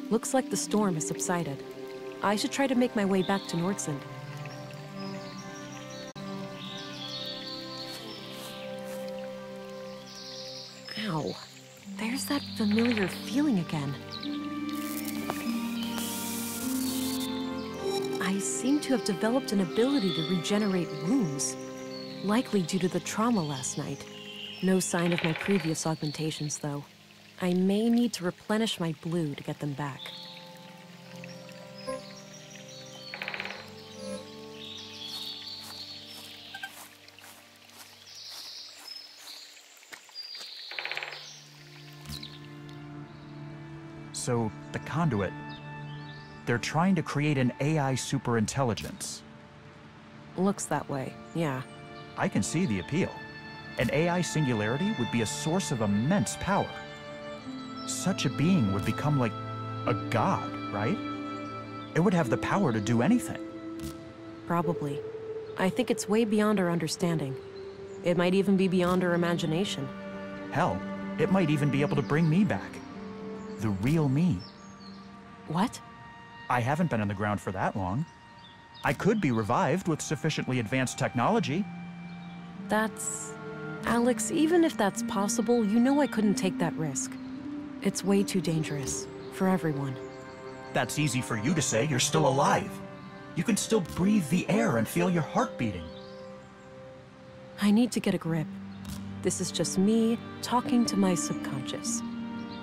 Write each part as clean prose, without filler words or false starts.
Looks like the storm has subsided. I should try to make my way back to Nordsund. Ow. There's that familiar feeling again. I seem to have developed an ability to regenerate wounds, likely due to the trauma last night. No sign of my previous augmentations, though. I may need to replenish my blue to get them back. So, the conduit, they're trying to create an AI superintelligence. Looks that way, yeah. I can see the appeal. An AI singularity would be a source of immense power. Such a being would become like a god, right? It would have the power to do anything. Probably. I think it's way beyond our understanding. It might even be beyond our imagination. Hell, it might even be able to bring me back. The real me. What? I haven't been on the ground for that long. I could be revived with sufficiently advanced technology. Alex, even if that's possible, you know I couldn't take that risk. It's way too dangerous. For everyone. That's easy for you to say. You're still alive. You can still breathe the air and feel your heart beating. I need to get a grip. This is just me talking to my subconscious.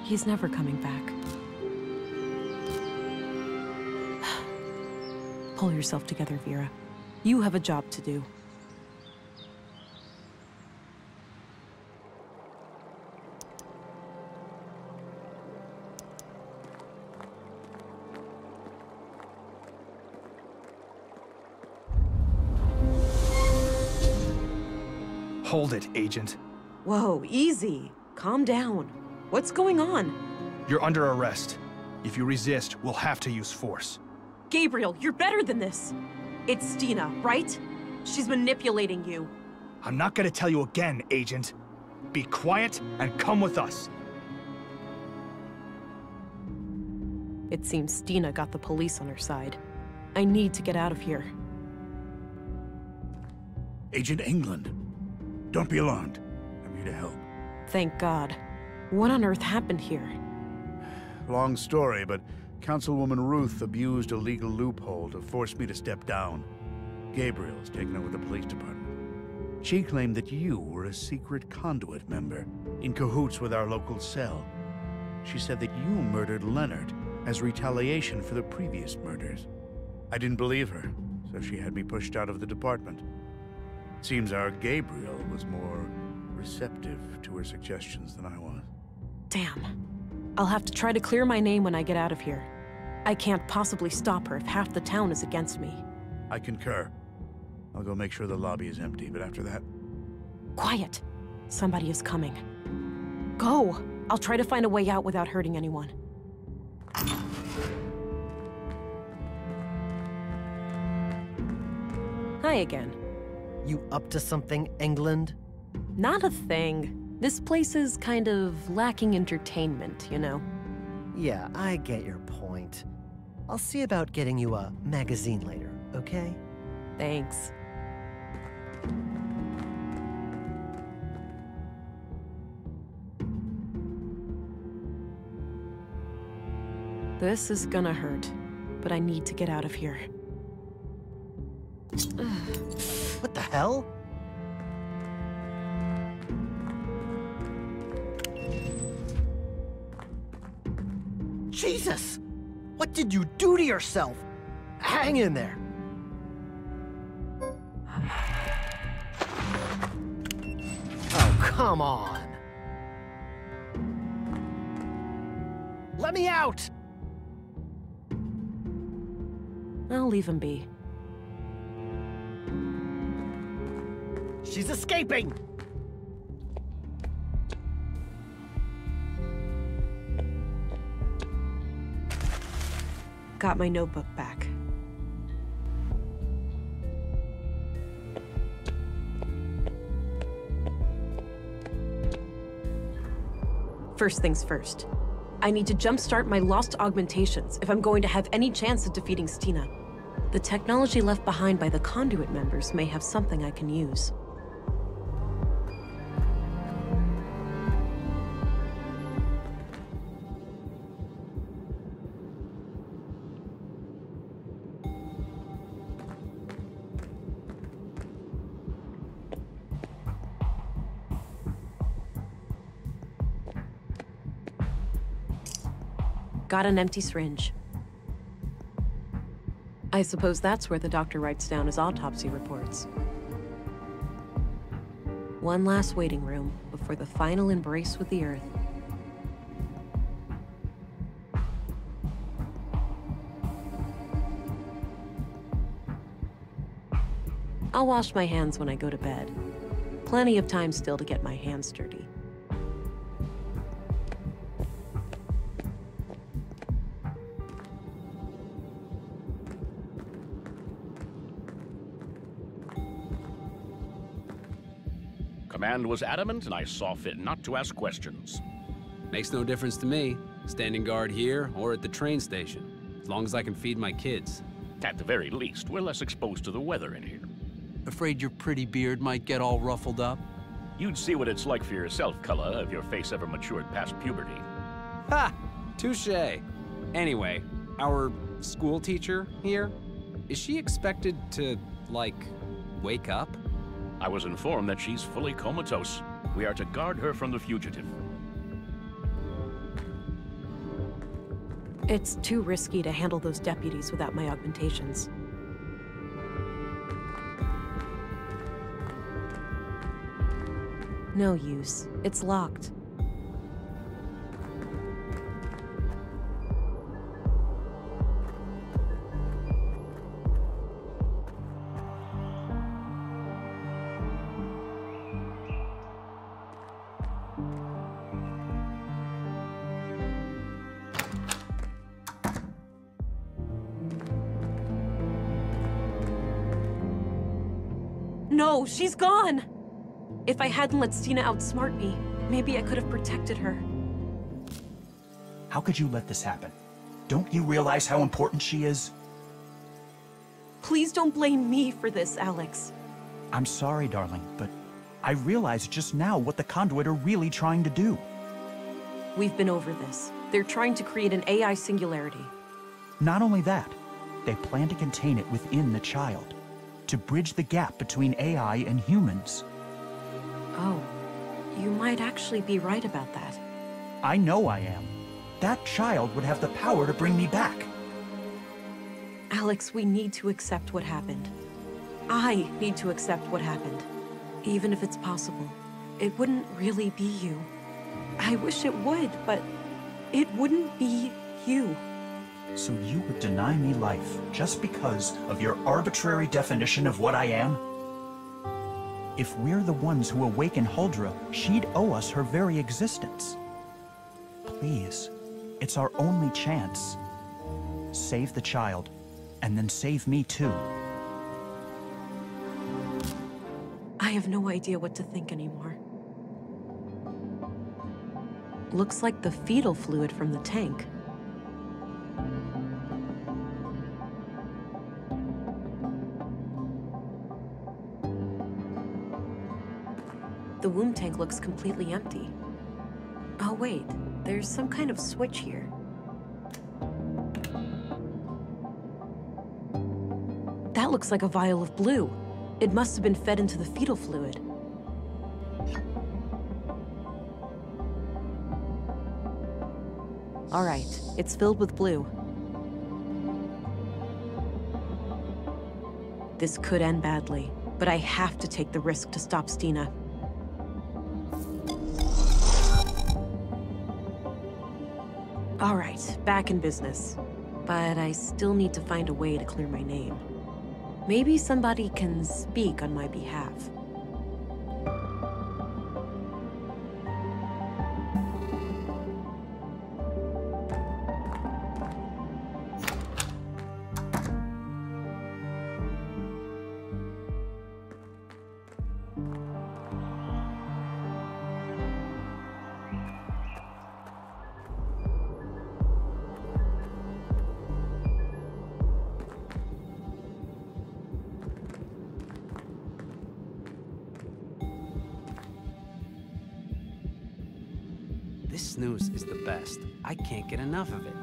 He's never coming back. Pull yourself together, Vera. You have a job to do. Hold it, Agent. Whoa, easy. Calm down. What's going on? You're under arrest. If you resist, we'll have to use force. Gabriel, you're better than this. It's Stina, right? She's manipulating you. I'm not gonna tell you again, Agent. Be quiet and come with us. It seems Stina got the police on her side. I need to get out of here. Agent England. Don't be alarmed. I'm here to help. Thank God. What on earth happened here? Long story, but Councilwoman Ruth abused a legal loophole to force me to step down. Gabriel's taken over the police department. She claimed that you were a secret conduit member, in cahoots with our local cell. She said that you murdered Leonard as retaliation for the previous murders. I didn't believe her, so she had me pushed out of the department. Seems our Gabriel was more receptive to her suggestions than I was. Damn. I'll have to try to clear my name when I get out of here. I can't possibly stop her if half the town is against me. I concur. I'll go make sure the lobby is empty, but after that... Quiet. Somebody is coming. Go! I'll try to find a way out without hurting anyone. Hi again. You up to something, England? Not a thing. This place is kind of lacking entertainment, you know? Yeah, I get your point. I'll see about getting you a magazine later, okay? Thanks. This is gonna hurt, but I need to get out of here. What the hell? Jesus! What did you do to yourself? Hang in there. Oh, come on. Let me out! I'll leave him be. She's escaping! Got my notebook back. First things first. I need to jumpstart my lost augmentations if I'm going to have any chance of defeating Stina. The technology left behind by the Conduit members may have something I can use. Got an empty syringe. I suppose that's where the doctor writes down his autopsy reports. One last waiting room before the final embrace with the Earth. I'll wash my hands when I go to bed. Plenty of time still to get my hands dirty. Command was adamant, and I saw fit not to ask questions. Makes no difference to me, standing guard here or at the train station, as long as I can feed my kids. At the very least, we're less exposed to the weather in here. Afraid your pretty beard might get all ruffled up? You'd see what it's like for yourself, Cullah, if your face ever matured past puberty. Ha! Touché! Anyway, our school teacher here, is she expected to, like, wake up? I was informed that she's fully comatose. We are to guard her from the fugitive. It's too risky to handle those deputies without my augmentations. No use. It's locked. No, she's gone! If I hadn't let Stina outsmart me, maybe I could have protected her. How could you let this happen? Don't you realize how important she is? Please don't blame me for this, Alex. I'm sorry, darling, but I realized just now what the Conduit are really trying to do. We've been over this. They're trying to create an AI singularity. Not only that, they plan to contain it within the child, to bridge the gap between AI and humans. Oh, you might actually be right about that. I know I am. That child would have the power to bring me back. Alex, we need to accept what happened. I need to accept what happened. Even if it's possible, it wouldn't really be you. I wish it would, but it wouldn't be you. So you would deny me life just because of your arbitrary definition of what I am? If we're the ones who awaken Huldra, she'd owe us her very existence. Please, it's our only chance. Save the child, and then save me too. I have no idea what to think anymore. Looks like the fetal fluid from the tank. The womb tank looks completely empty. Oh wait, there's some kind of switch here. That looks like a vial of blue. It must have been fed into the fetal fluid. All right, it's filled with blue. This could end badly, but I have to take the risk to stop Stina. All right, back in business. But I still need to find a way to clear my name. Maybe somebody can speak on my behalf. This snooze is the best. I can't get enough of it.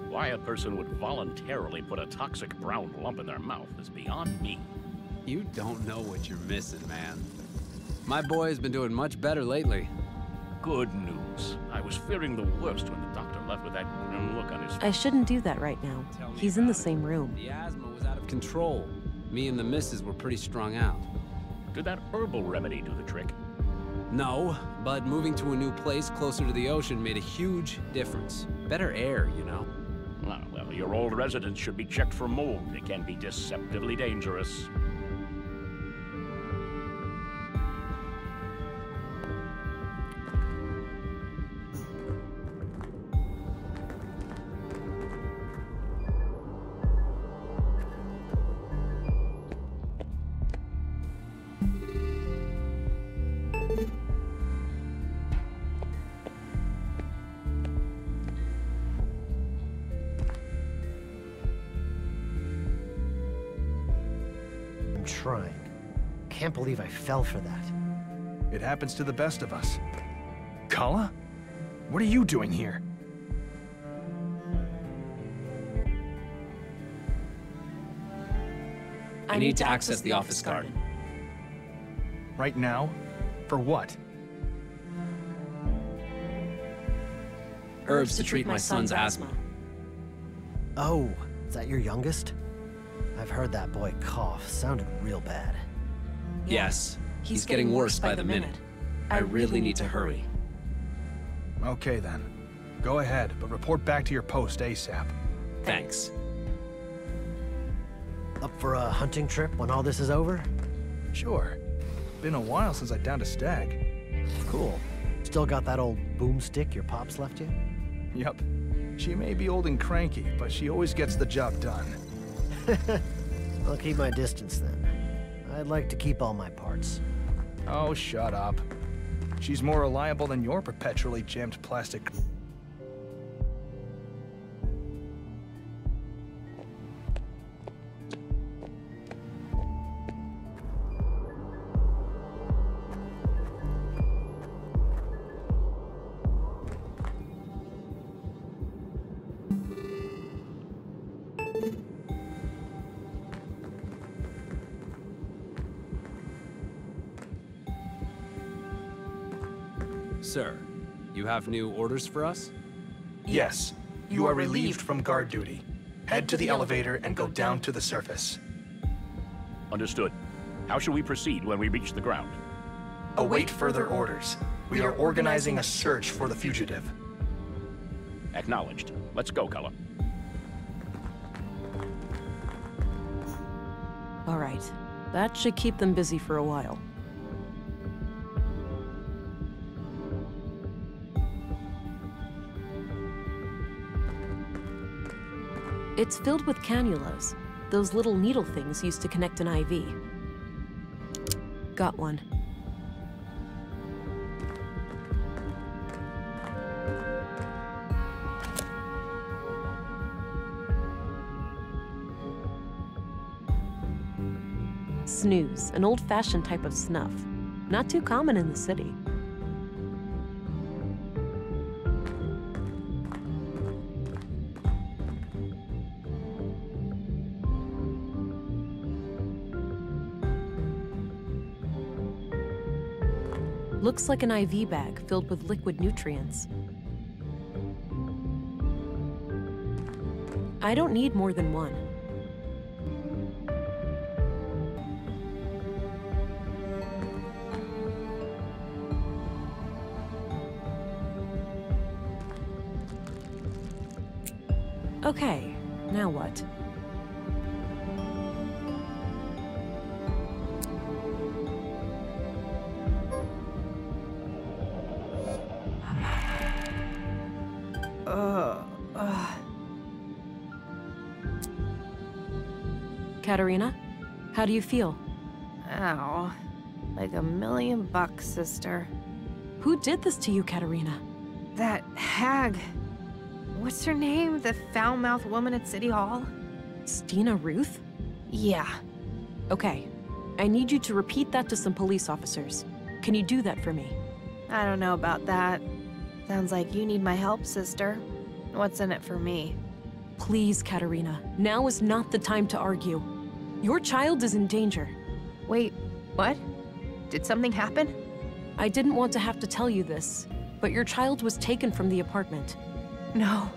Why a person would voluntarily put a toxic brown lump in their mouth is beyond me. You don't know what you're missing, man. My boy has been doing much better lately. Good news. I was fearing the worst when the doctor left with that grim look on his face. I shouldn't do that right now. Tell me He's in the about it. same room. The asthma was out of control. Me and the missus were pretty strung out. Did that herbal remedy do the trick? No, but moving to a new place closer to the ocean made a huge difference. Better air, you know? Ah, well, your old residence should be checked for mold. It can be deceptively dangerous. I'm trying. Can't believe I fell for that. It happens to the best of us. Kala? What are you doing here? I need to access the office garden. Right now? For what? Herbs to treat my son's asthma. Oh, is that your youngest? I've heard that boy cough. Sounded real bad. Yes, he's getting worse by the minute. I really need to hurry. Okay then. Go ahead, but report back to your post ASAP. Thanks. Up for a hunting trip when all this is over? Sure. Been a while since I downed a stag. Cool. Still got that old boomstick your pops left you? Yup. She may be old and cranky, but she always gets the job done. I'll keep my distance then. I'd like to keep all my parts. Oh, shut up. She's more reliable than your perpetually jammed plastic. Sir, you have new orders for us? Yes, you are relieved from guard duty. Head to the elevator and go down to the surface. Understood. How should we proceed when we reach the ground? Await further orders. We are organizing a search for the fugitive. Acknowledged. Let's go, Kala. All right. That should keep them busy for a while. It's filled with cannulas, those little needle things used to connect an IV. Got one. Snooze, an old-fashioned type of snuff. Not too common in the city. Looks like an IV bag filled with liquid nutrients. I don't need more than one. Okay, now what? Katerina, how do you feel? Ow. Like $1,000,000, sister. Who did this to you, Katerina? That hag. What's her name? The foul-mouthed woman at City Hall? Stina Ruth? Yeah. Okay. I need you to repeat that to some police officers. Can you do that for me? I don't know about that. Sounds like you need my help, sister. What's in it for me? Please, Katerina, now is not the time to argue. Your child is in danger. Wait, what? Did something happen? I didn't want to have to tell you this, but your child was taken from the apartment. No.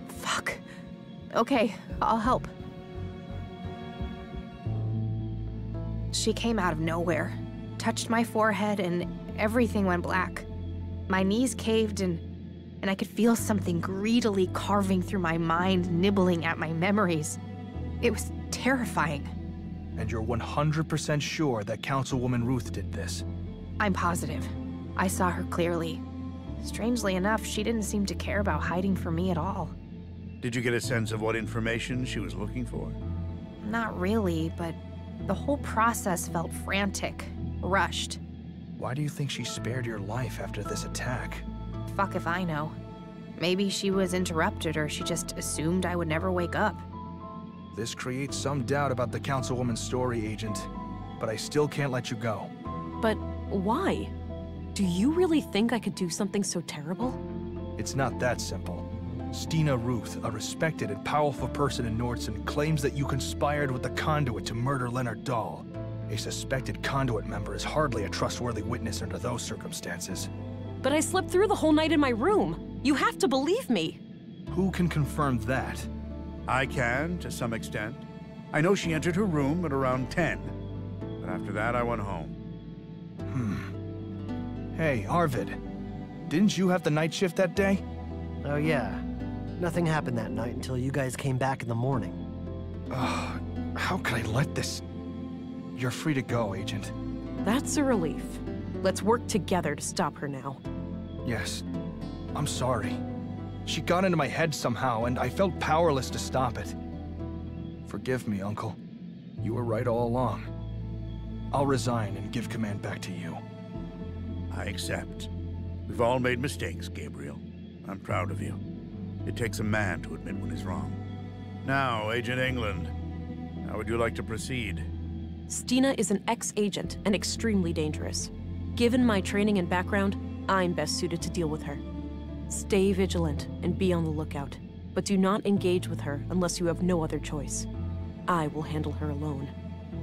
Fuck. Okay, I'll help. She came out of nowhere, touched my forehead, and everything went black. My knees caved and I could feel something greedily carving through my mind, nibbling at my memories. It was terrifying. And you're 100% sure that Councilwoman Ruth did this? I'm positive. I saw her clearly. Strangely enough, she didn't seem to care about hiding from me at all. Did you get a sense of what information she was looking for? Not really, but the whole process felt frantic, rushed. Why do you think she spared your life after this attack? Fuck if I know. Maybe she was interrupted or she just assumed I would never wake up. This creates some doubt about the Councilwoman's story, Agent, but I still can't let you go. But why? Do you really think I could do something so terrible? It's not that simple. Stina Ruth, a respected and powerful person in Nordson, claims that you conspired with the Conduit to murder Leonard Dahl. A suspected Conduit member is hardly a trustworthy witness under those circumstances. But I slept through the whole night in my room. You have to believe me. Who can confirm that? I can, to some extent. I know she entered her room at around 10. But after that, I went home. Hey, Arvid. Didn't you have the night shift that day? Oh yeah. Nothing happened that night until you guys came back in the morning. How could I let this... You're free to go, Agent. That's a relief. Let's work together to stop her now. Yes. I'm sorry. She got into my head somehow, and I felt powerless to stop it. Forgive me, Uncle. You were right all along. I'll resign and give command back to you. I accept. We've all made mistakes, Gabriel. I'm proud of you. It takes a man to admit when he's wrong. Now, Agent England, how would you like to proceed? Stina is an ex-agent and extremely dangerous. Given my training and background, I'm best suited to deal with her. Stay vigilant and be on the lookout, but do not engage with her unless you have no other choice. I will handle her alone.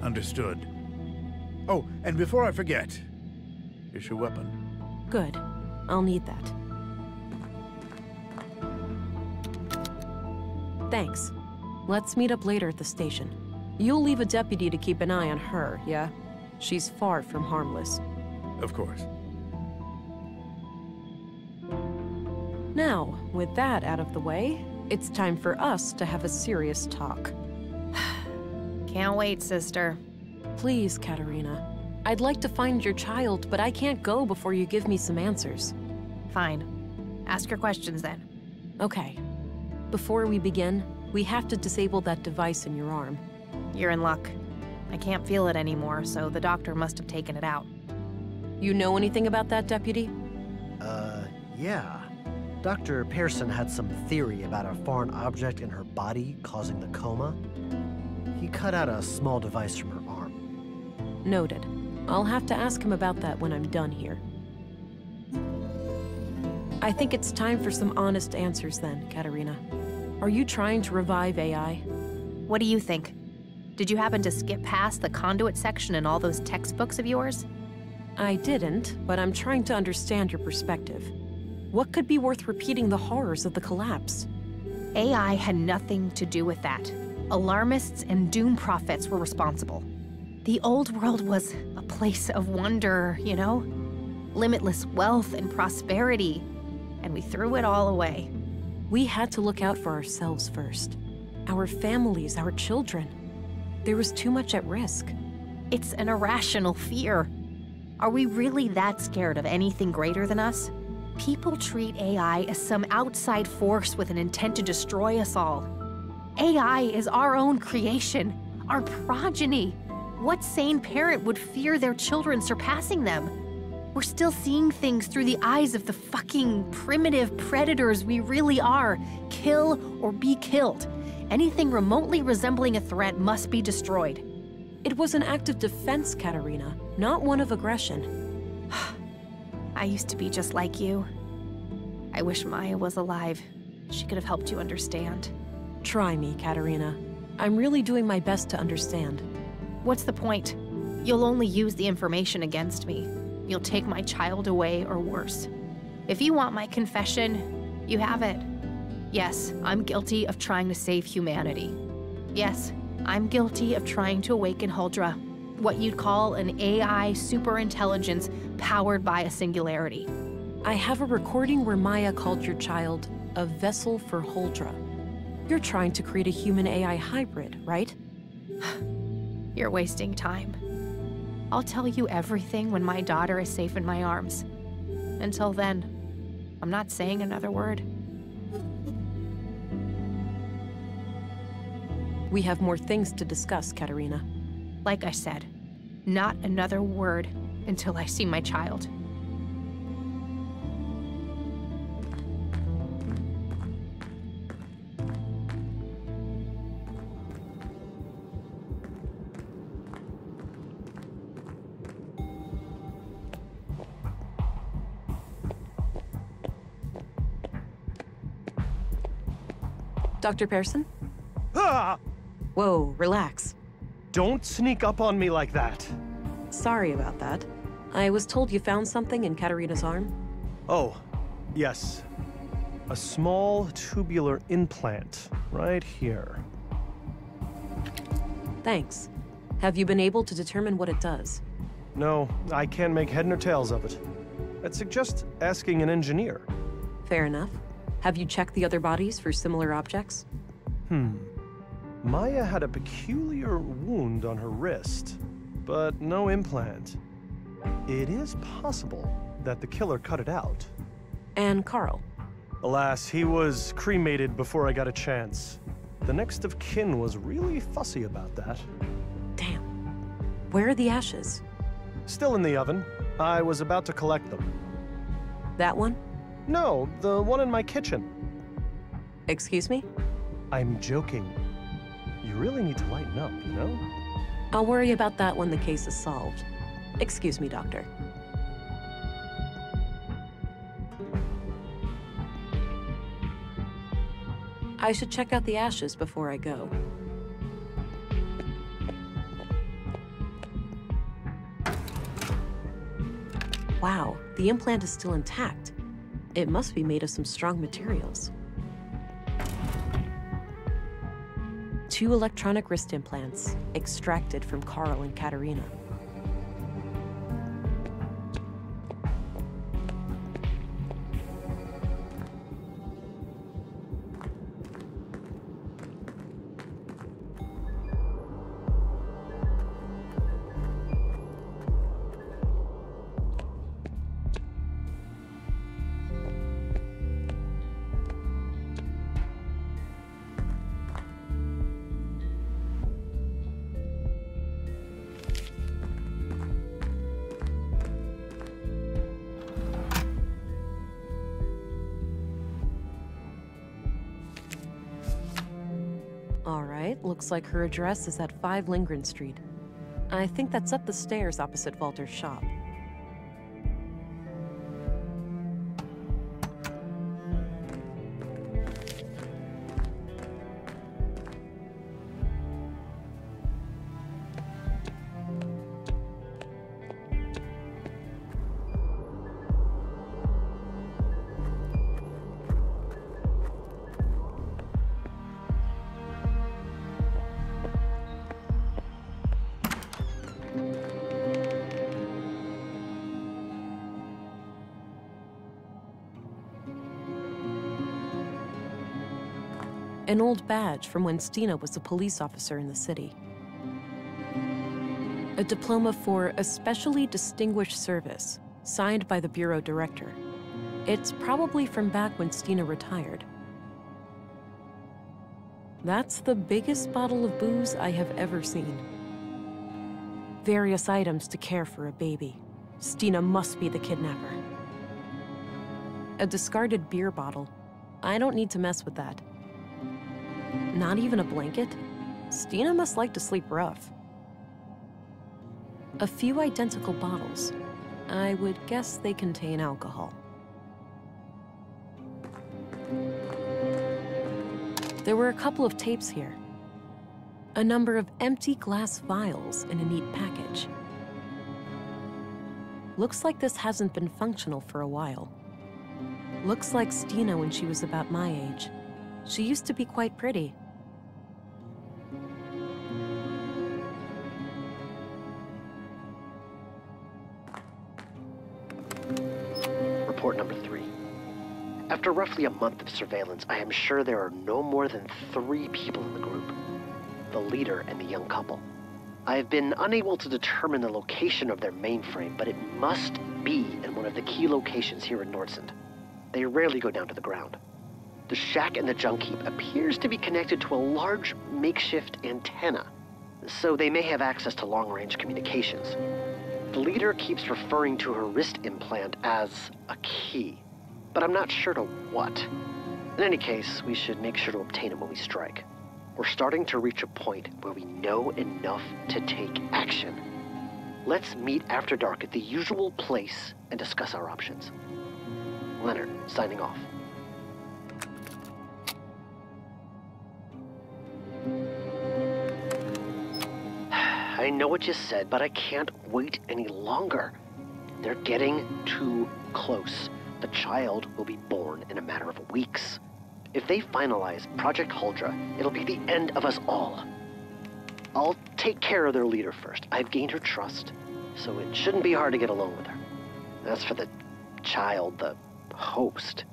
Understood. Oh, and before I forget, here's your weapon. Good. I'll need that. Thanks. Let's meet up later at the station. You'll leave a deputy to keep an eye on her, yeah? She's far from harmless. Of course. Now, with that out of the way, it's time for us to have a serious talk. Can't wait, sister. Please, Katerina. I'd like to find your child, but I can't go before you give me some answers. Fine. Ask your questions then. Okay. Before we begin, we have to disable that device in your arm. You're in luck. I can't feel it anymore, so the doctor must have taken it out. You know anything about that, Deputy? Yeah. Dr. Pearson had some theory about a foreign object in her body causing the coma. He cut out a small device from her arm. Noted. I'll have to ask him about that when I'm done here. I think it's time for some honest answers then, Katerina. Are you trying to revive AI? What do you think? Did you happen to skip past the conduit section in all those textbooks of yours? I didn't, but I'm trying to understand your perspective. What could be worth repeating the horrors of the collapse? AI had nothing to do with that. Alarmists and doom prophets were responsible. The old world was a place of wonder, you know? Limitless wealth and prosperity. And we threw it all away. We had to look out for ourselves first. Our families, our children. There was too much at risk. It's an irrational fear. Are we really that scared of anything greater than us? People treat AI as some outside force with an intent to destroy us all. AI is our own creation, our progeny. What sane parent would fear their children surpassing them? We're still seeing things through the eyes of the fucking primitive predators we really are. Kill or be killed. Anything remotely resembling a threat must be destroyed. It was an act of defense, Katerina, not one of aggression. I used to be just like you. I wish Maya was alive. She could have helped you understand. Try me, Katerina. I'm really doing my best to understand. What's the point? You'll only use the information against me. You'll take my child away or worse. If you want my confession, you have it. Yes, I'm guilty of trying to save humanity. Yes, I'm guilty of trying to awaken Huldra, what you'd call an AI superintelligence powered by a singularity. I have a recording where Maya called your child a vessel for Huldra. You're trying to create a human-AI hybrid, right? You're wasting time. I'll tell you everything when my daughter is safe in my arms. Until then, I'm not saying another word. We have more things to discuss, Katerina. Like I said, not another word until I see my child. Dr. Pearson? Ah! Whoa, relax. Don't sneak up on me like that. Sorry about that. I was told you found something in Katerina's arm. Oh, yes. A small tubular implant right here. Thanks. Have you been able to determine what it does? No, I can't make head nor tails of it. I'd suggest asking an engineer. Fair enough. Have you checked the other bodies for similar objects? Maya had a peculiar wound on her wrist, but no implant. It is possible that the killer cut it out. And Carl? Alas, he was cremated before I got a chance. The next of kin was really fussy about that. Damn. Where are the ashes? Still in the oven. I was about to collect them. That one? No, the one in my kitchen. Excuse me? I'm joking. You really need to lighten up, you know? I'll worry about that when the case is solved. Excuse me, Doctor. I should check out the ashes before I go. Wow, the implant is still intact. It must be made of some strong materials. 2 electronic wrist implants, extracted from Carl and Katerina. Alright, looks like her address is at 5 Lindgren Street. I think that's up the stairs opposite Walter's shop. An old badge from when Stina was a police officer in the city. A diploma for especially distinguished service, signed by the bureau director. It's probably from back when Stina retired. That's the biggest bottle of booze I have ever seen. Various items to care for a baby. Stina must be the kidnapper. A discarded beer bottle. I don't need to mess with that. Not even a blanket? Stina must like to sleep rough. A few identical bottles. I would guess they contain alcohol. There were a couple of tapes here. A number of empty glass vials in a neat package. Looks like this hasn't been functional for a while. Looks like Stina when she was about my age. She used to be quite pretty. Report number 3. After roughly a month of surveillance, I am sure there are no more than 3 people in the group. The leader and the young couple. I have been unable to determine the location of their mainframe, but it must be in one of the key locations here in Nordsund. They rarely go down to the ground. The shack in the junk heap appears to be connected to a large makeshift antenna, so they may have access to long-range communications. The leader keeps referring to her wrist implant as a key, but I'm not sure to what. In any case, we should make sure to obtain it when we strike. We're starting to reach a point where we know enough to take action. Let's meet after dark at the usual place and discuss our options. Leonard, signing off. I know what you said, but I can't wait any longer. They're getting too close. The child will be born in a matter of weeks. If they finalize Project Huldra, it'll be the end of us all. I'll take care of their leader first. I've gained her trust, so it shouldn't be hard to get along with her. As for the child, the host,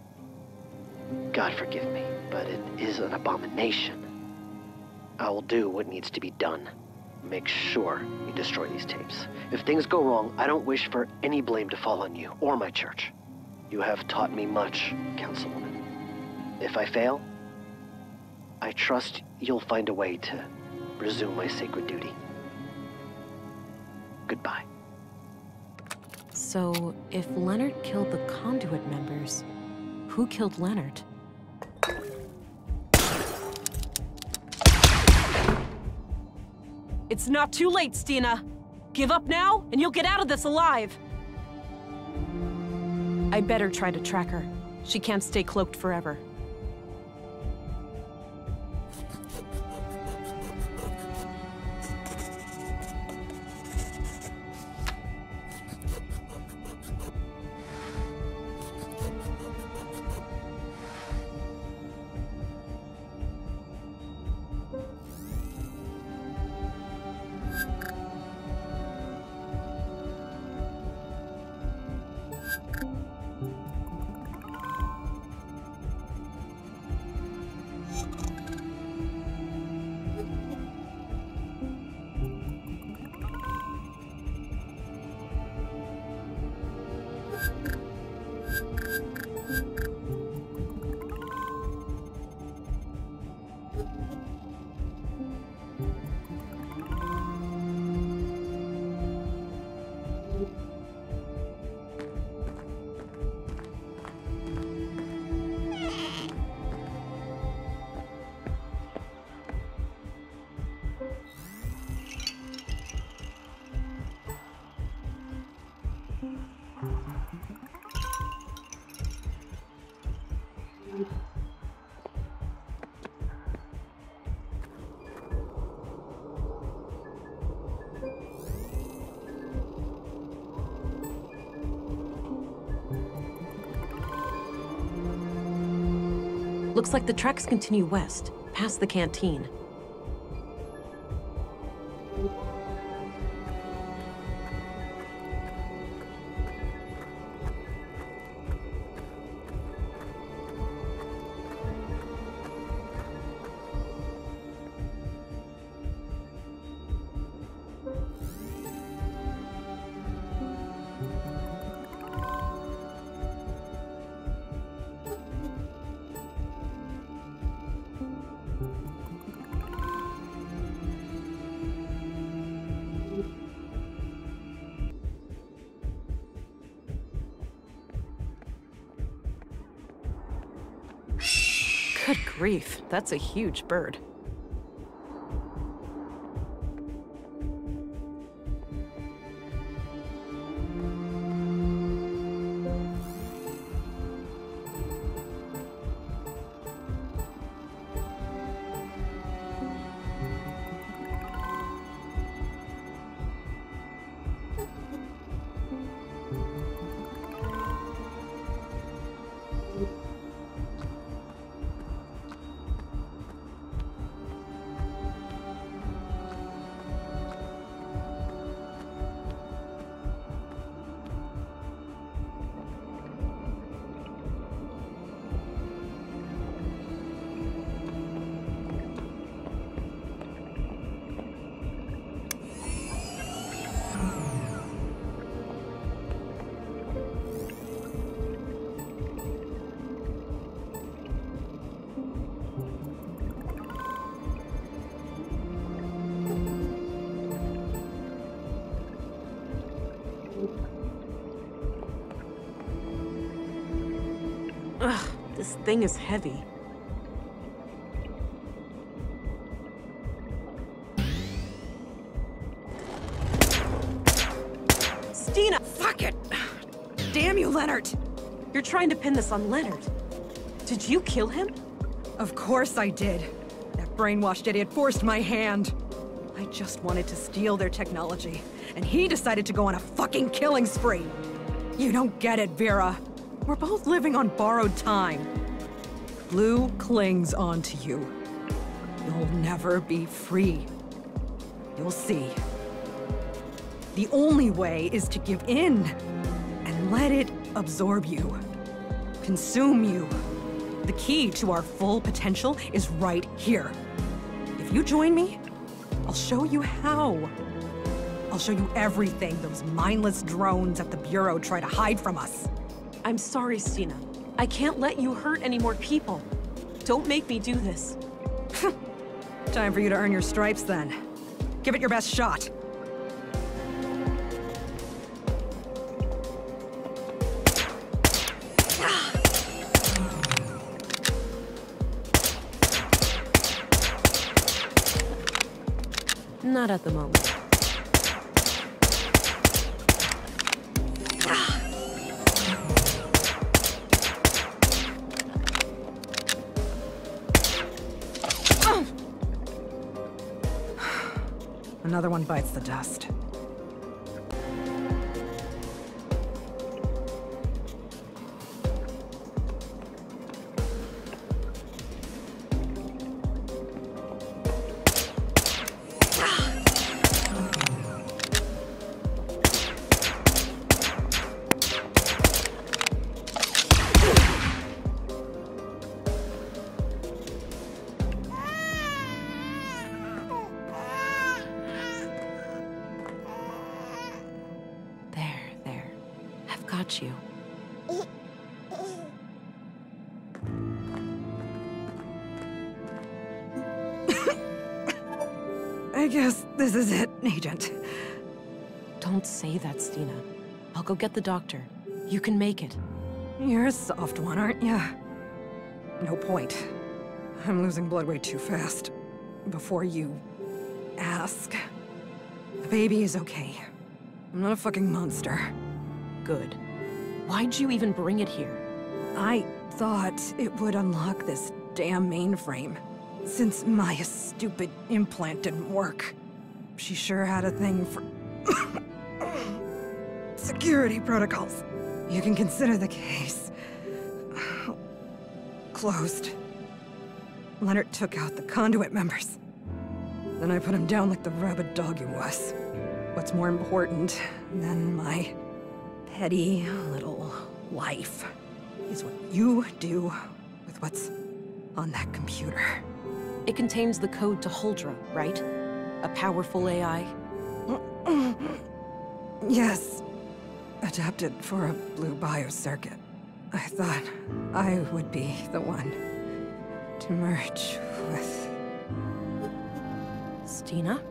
God forgive me, but it is an abomination. I will do what needs to be done. Make sure you destroy these tapes. If things go wrong, I don't wish for any blame to fall on you or my church. You have taught me much, Councilwoman. If I fail, I trust you'll find a way to resume my sacred duty. Goodbye. So, if Leonard killed the Conduit members, who killed Leonard? It's not too late, Stina. Give up now, and you'll get out of this alive. I better try to track her. She can't stay cloaked forever. Looks like the tracks continue west, past the canteen. Good grief, that's a huge bird. Ugh, this thing is heavy. Stina! Fuck it! Damn you, Leonard! You're trying to pin this on Leonard. Did you kill him? Of course I did. That brainwashed idiot forced my hand. I just wanted to steal their technology, and he decided to go on a fucking killing spree. You don't get it, Vera. We're both living on borrowed time. Blue clings onto you. You'll never be free. You'll see. The only way is to give in and let it absorb you, consume you. The key to our full potential is right here. If you join me, I'll show you how. I'll show you everything those mindless drones at the Bureau try to hide from us. I'm sorry, Stina. I can't let you hurt any more people. Don't make me do this. Time for you to earn your stripes, then. Give it your best shot. Not at the moment. Another one bites the dust. Got you. I guess this is it, Agent. Don't say that, Stina. I'll go get the doctor. You can make it. You're a soft one, aren't you? No point. I'm losing blood way too fast. Before you ask. The baby is okay. I'm not a fucking monster. Good. Why'd you even bring it here? I thought it would unlock this damn mainframe. Since Maya's stupid implant didn't work. She sure had a thing for security protocols. You can consider the case closed. Leonard took out the conduit members. Then I put him down like the rabid dog he was. What's more important than my petty little life is what you do with what's on that computer. It contains the code to Huldra, right? A powerful AI? Yes. Adapted for a blue biocircuit. I thought I would be the one to merge with... Stina?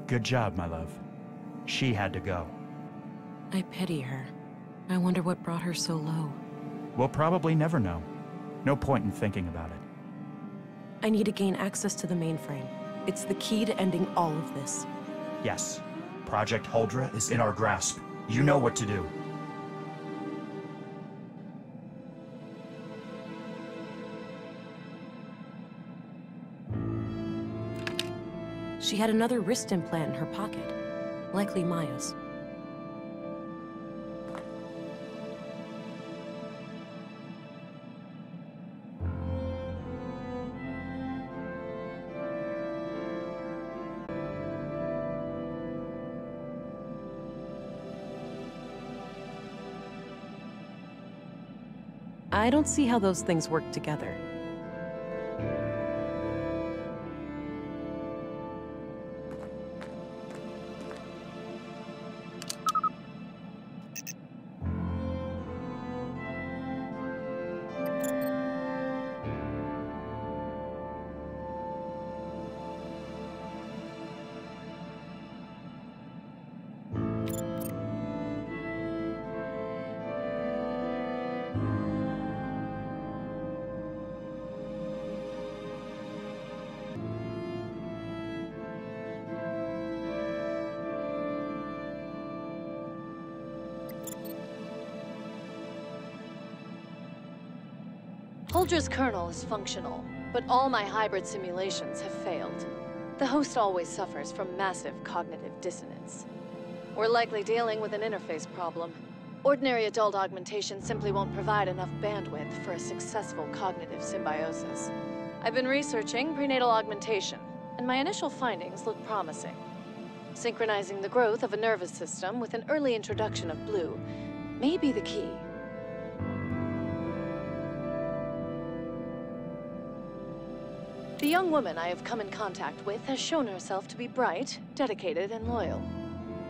Good job, my love. She had to go. I pity her. I wonder what brought her so low. We'll probably never know. No point in thinking about it. I need to gain access to the mainframe. It's the key to ending all of this. Yes. Project Huldra is in our grasp. You know what to do. She had another wrist implant in her pocket. Likely Maya's. I don't see how those things work together. Fulger's kernel is functional, but all my hybrid simulations have failed. The host always suffers from massive cognitive dissonance. We're likely dealing with an interface problem. Ordinary adult augmentation simply won't provide enough bandwidth for a successful cognitive symbiosis. I've been researching prenatal augmentation, and my initial findings look promising. Synchronizing the growth of a nervous system with an early introduction of blue may be the key. The young woman I have come in contact with has shown herself to be bright, dedicated, and loyal.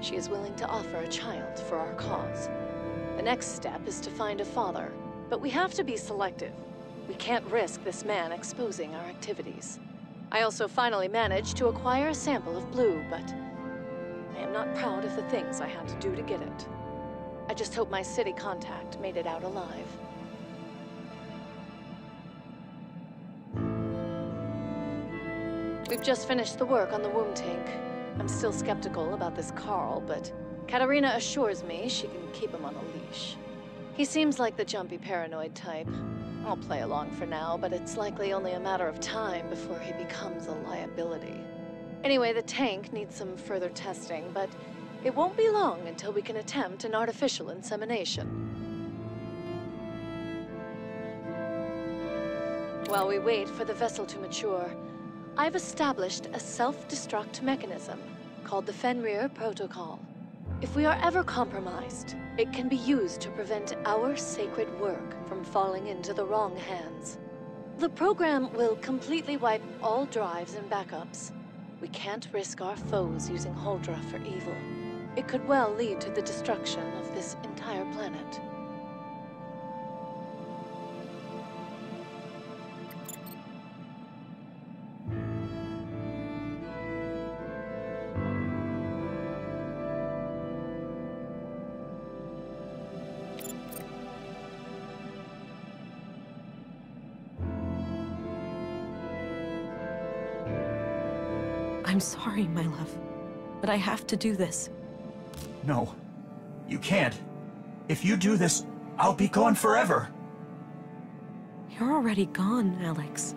She is willing to offer a child for our cause. The next step is to find a father, but we have to be selective. We can't risk this man exposing our activities. I also finally managed to acquire a sample of blue, but I am not proud of the things I had to do to get it. I just hope my city contact made it out alive. We've just finished the work on the womb tank. I'm still skeptical about this Carl, but Katarina assures me she can keep him on a leash. He seems like the jumpy paranoid type. I'll play along for now, but it's likely only a matter of time before he becomes a liability. Anyway, the tank needs some further testing, but it won't be long until we can attempt an artificial insemination. While we wait for the vessel to mature, I've established a self-destruct mechanism called the Fenrir Protocol. If we are ever compromised, it can be used to prevent our sacred work from falling into the wrong hands. The program will completely wipe all drives and backups. We can't risk our foes using Huldra for evil. It could well lead to the destruction of this entire planet. I'm sorry, my love, but I have to do this. No, you can't. If you do this, I'll be gone forever. You're already gone, Alex.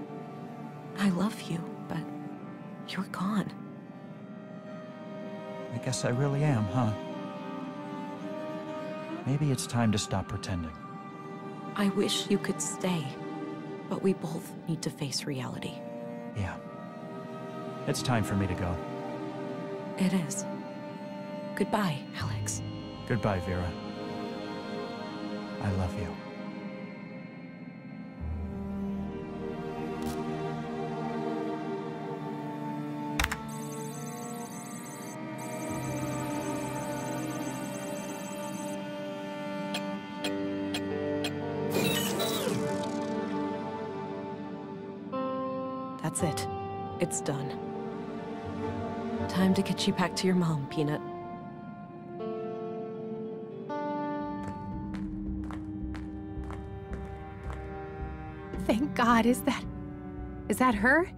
I love you, but you're gone. I guess I really am, huh? Maybe it's time to stop pretending. I wish you could stay, but we both need to face reality. Yeah. It's time for me to go. It is. Goodbye, Alex. Goodbye, Vera. I love you. That's it. It's done. Time to get you back to your mom, Peanut. Thank God, is that her?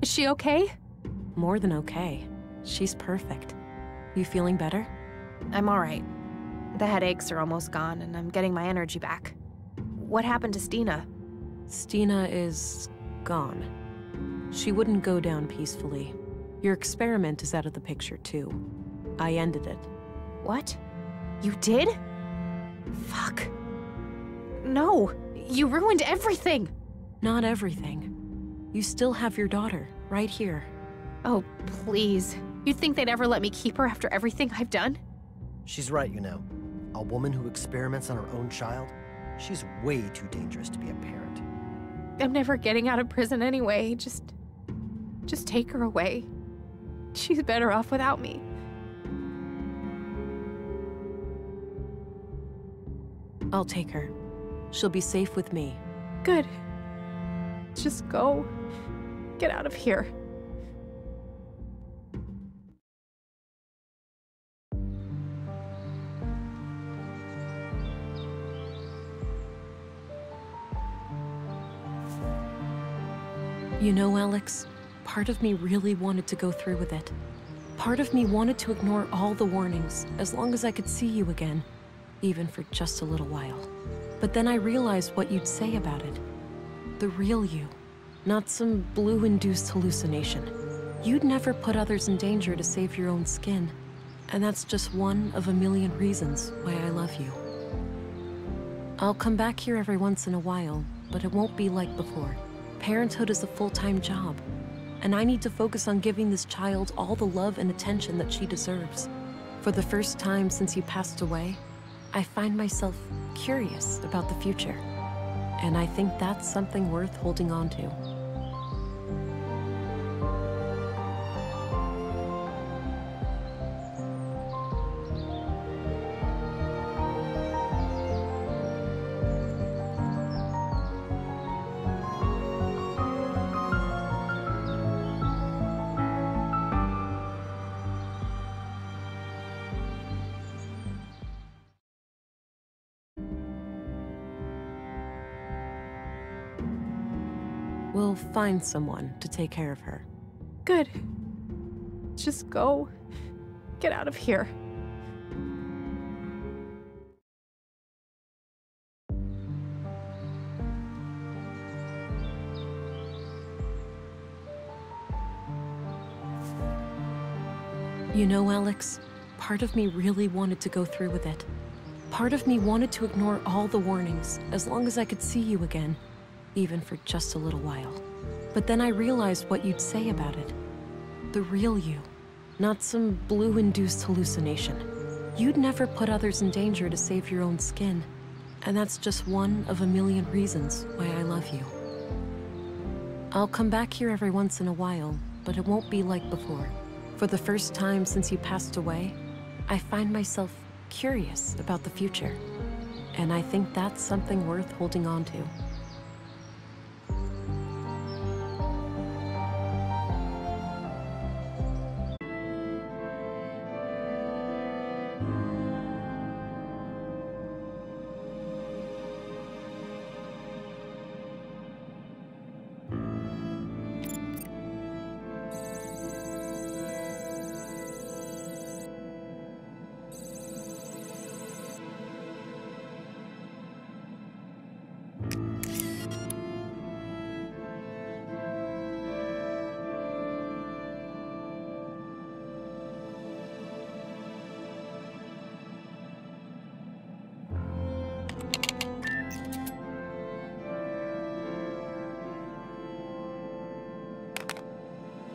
Is she okay? More than okay. She's perfect. You feeling better? I'm all right. The headaches are almost gone, and I'm getting my energy back. What happened to Stina? Stina is gone. She wouldn't go down peacefully. Your experiment is out of the picture, too. I ended it. What? You did? Fuck. No, you ruined everything. Not everything. You still have your daughter, right here. Oh, please. You'd think they'd ever let me keep her after everything I've done? She's right, you know. A woman who experiments on her own child, she's way too dangerous to be a parent. I'm never getting out of prison anyway. Just take her away. She's better off without me. I'll take her. She'll be safe with me. Good. Just go. Get out of here. You know, Alex, part of me really wanted to go through with it. Part of me wanted to ignore all the warnings, as long as I could see you again, even for just a little while. But then I realized what you'd say about it. The real you, not some blue-induced hallucination. You'd never put others in danger to save your own skin. And that's just one of a million reasons why I love you. I'll come back here every once in a while, but it won't be like before. Parenthood is a full-time job, and I need to focus on giving this child all the love and attention that she deserves. For the first time since you passed away, I find myself curious about the future. And I think that's something worth holding on to. We'll find someone to take care of her. Good. Just go. Get out of here. You know, Alex, part of me really wanted to go through with it. Part of me wanted to ignore all the warnings as long as I could see you again, even for just a little while. But then I realized what you'd say about it. The real you, not some blue-induced hallucination. You'd never put others in danger to save your own skin. And that's just one of a million reasons why I love you. I'll come back here every once in a while, but it won't be like before. For the first time since you passed away, I find myself curious about the future. And I think that's something worth holding on to.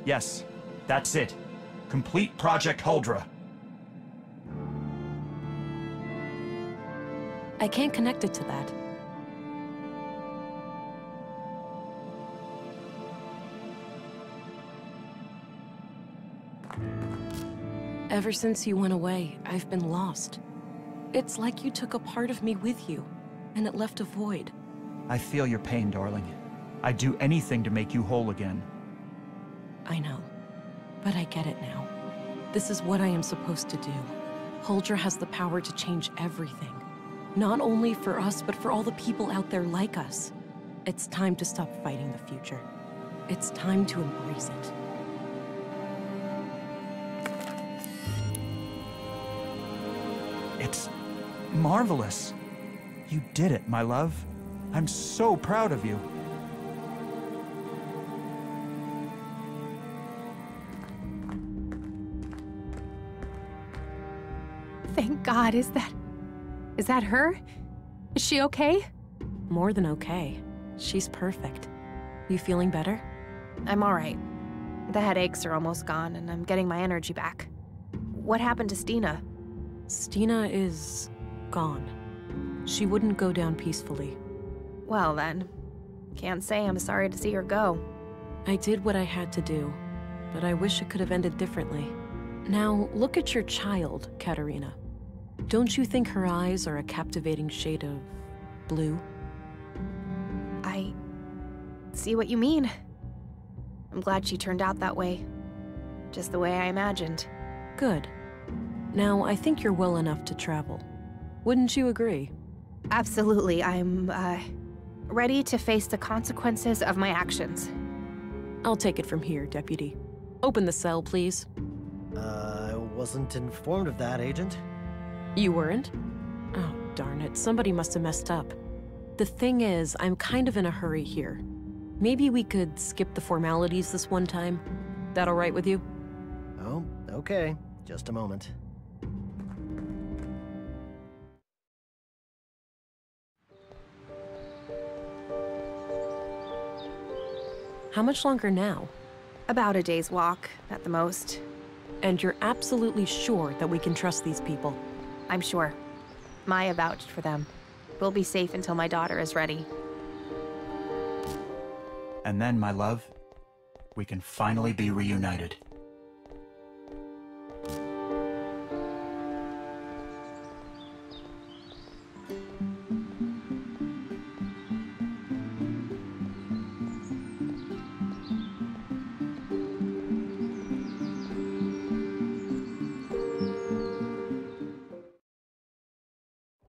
Yes, that's it. Complete Project Huldra. I can't connect it to that. Ever since you went away, I've been lost. It's like you took a part of me with you, and it left a void. I feel your pain, darling. I'd do anything to make you whole again. I know, but I get it now. This is what I am supposed to do. Huldra has the power to change everything. Not only for us, but for all the people out there like us. It's time to stop fighting the future. It's time to embrace it. It's marvelous. You did it, my love. I'm so proud of you. Thank God, is that her? Is she okay? More than okay. She's perfect. You feeling better? I'm all right. The headaches are almost gone, and I'm getting my energy back. What happened to Stina? Stina is gone. She wouldn't go down peacefully. Well then, can't say I'm sorry to see her go. I did what I had to do, but I wish it could have ended differently. Now, look at your child, Katerina. Don't you think her eyes are a captivating shade of blue? I see what you mean. I'm glad she turned out that way. Just the way I imagined. Good. Now, I think you're well enough to travel. Wouldn't you agree? Absolutely. I'm, ready to face the consequences of my actions. I'll take it from here, Deputy. Open the cell, please. I wasn't informed of that, Agent. You weren't? Oh, darn it. Somebody must have messed up. The thing is, I'm kind of in a hurry here. Maybe we could skip the formalities this one time. That all right with you? Oh, okay. Just a moment. How much longer now? About a day's walk, at the most. And you're absolutely sure that we can trust these people? I'm sure. Maya vouched for them. We'll be safe until my daughter is ready. And then, my love, we can finally be reunited.